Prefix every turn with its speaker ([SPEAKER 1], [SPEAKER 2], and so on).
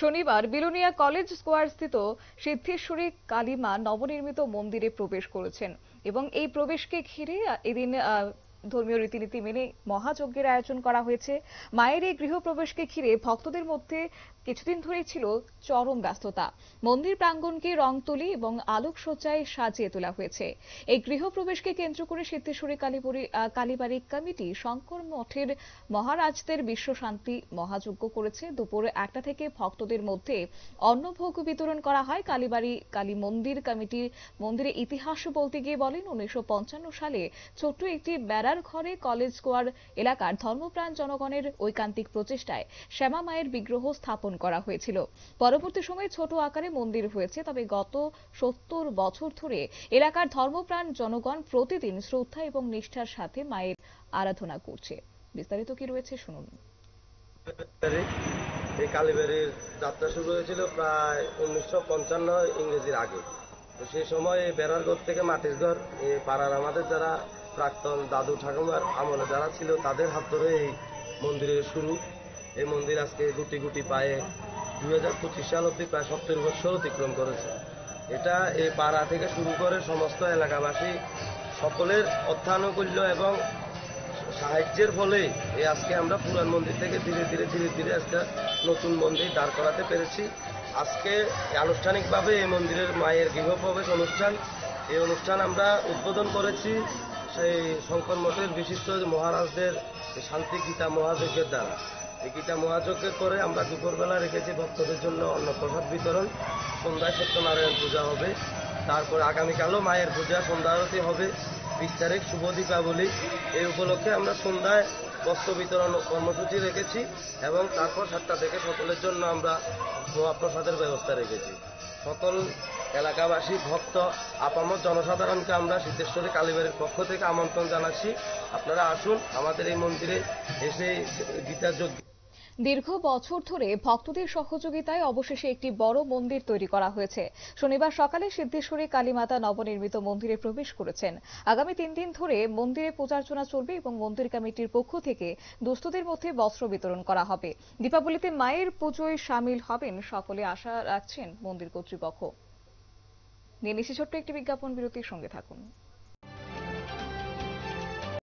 [SPEAKER 1] শনিবার বিলোনিয়া কলেজ স্কোয়ারস্থিত সিদ্ধেশ্বরী কালী মা নবনির্মিত মন্দিরে প্রবেশ করেছেন এবং এই প্রবেশকে ঘিরে এদিন ধর্মীয় রীতিনীতি মেনে মহাযজ্ঞের আয়োজন করা হয়েছে। মায়ের এই গৃহপ্রবেশকে ঘিরে ভক্তদের মধ্যে কিছুদিন ধরেই ছিল চরম ব্যস্ততা। মন্দির প্রাঙ্গণকে রং তুলি এবং আলোকসজ্জায় সাজিয়ে তোলা হয়েছে। এই গৃহপ্রবেশকে কেন্দ্র করে সিদ্ধেশ্বরী কালীবাড়ি কমিটি শঙ্কর মঠের মহারাজদের বিশ্বশান্তি মহাযজ্ঞ করেছে। দুপুর 1টা থেকে ভক্তদের মধ্যে অন্নভোগ বিতরণ করা হয়। কালীবাড়ি কালী মন্দির কমিটির মন্দিরের ইতিহাস বলতে গিয়ে বলেন, 1955 সালে ছোট্ট একটি বেড়ার ঘরে কলেজ স্কোয়ার এলাকার ধর্মপ্রাণ জনগণের ঐকান্তিক প্রচেষ্টায় শ্যামা মায়ের বিগ্রহ স্থাপন করা হয়েছিল। পরবর্তী সময়ে ছোট আকারে মন্দির হয়েছে, তবে গত 70 বছর ধরে এলাকার ধর্মপ্রাণ জনগণ প্রতিদিন শ্রদ্ধা এবং নিষ্ঠার সাথে মায়ের আরাধনা করছে। বিস্তারিত কি রয়েছে শুনুন।
[SPEAKER 2] এই কালীবাড়ির যাত্রা শুরু হয়েছিল প্রায় 1955 ইংরেজির আগে। তো সেই সময় এই বেড়ার ঘর থেকে মাটির ঘর, এই পাড়ার আমাদের যারা প্রাক্তন দাদু ঠাকুমার আমলে যারা ছিল তাদের হাত ধরে এই মন্দিরের শুরু। এই মন্দির আজকে গুটি গুটি পায়ে 2025 সাল অব্দি প্রায় 70 বছর অতিক্রম করেছে। এটা এই পাড়া থেকে শুরু করে সমস্ত এলাকাবাসী সকলের অর্থানুকূল্য এবং সাহায্যের ফলে এই আজকে আমরা পুরান মন্দির থেকে ধীরে ধীরে আজকে নতুন মন্দির দাঁড় করাতে পেরেছি। আজকে আনুষ্ঠানিকভাবে এই মন্দিরের মায়ের গৃহপ্রবেশ অনুষ্ঠান, এই অনুষ্ঠান আমরা উদ্বোধন করেছি সেই শঙ্কর মঠের বিশিষ্ট মহারাজদের শান্তি গীতা মহাযজ্ঞের দ্বারা। এই গীতা মহাযজ্ঞের পরে আমরা দুপুরবেলা রেখেছি ভক্তদের জন্য অন্নপ্রসাদ বিতরণ। সন্ধ্যায় সত্যনারায়ণ পূজা হবে, তারপর আগামীকালও মায়ের পূজা, সন্ধ্যা আরতি হবে। 20 তারিখ শুভ দীপাবলি, এই উপলক্ষে আমরা সন্ধ্যায় বস্ত্র বিতরণ কর্মসূচি রেখেছি এবং তারপর 7টা থেকে সকলের জন্য আমরা মহাপ্রসাদের ব্যবস্থা রেখেছি। সকল এলাকাবাসী, ভক্ত, আপামর জনসাধারণকে আমরা সিদ্ধেশ্বরী কালীবাড়ির পক্ষ থেকে আমন্ত্রণ জানাচ্ছি, আপনারা আসুন আমাদের এই মন্দিরে এসে গীতার যজ্ঞ।
[SPEAKER 1] দীর্ঘ বছর ধরে ভক্তদের সহযোগিতায় অবশেষে একটি বড় মন্দির তৈরি করা হয়েছে। শনিবার সকালে সিদ্ধেশ্বরী কালীমাতা নবনির্মিত মন্দিরে প্রবেশ করেছেন। আগামী 3 দিন ধরে মন্দিরে পূজার্চনা চলবে এবং মন্দির কমিটির পক্ষ থেকে দুস্থদের মধ্যে বস্ত্র বিতরণ করা হবে। দীপাবলিতে মায়ের পুজোয় সামিল হবেন সকলে আশা রাখছেন মন্দির কর্তৃপক্ষ। নিয়ে নিচ্ছি ছোট্ট একটি বিজ্ঞাপন বিরতির সঙ্গে থাকুন।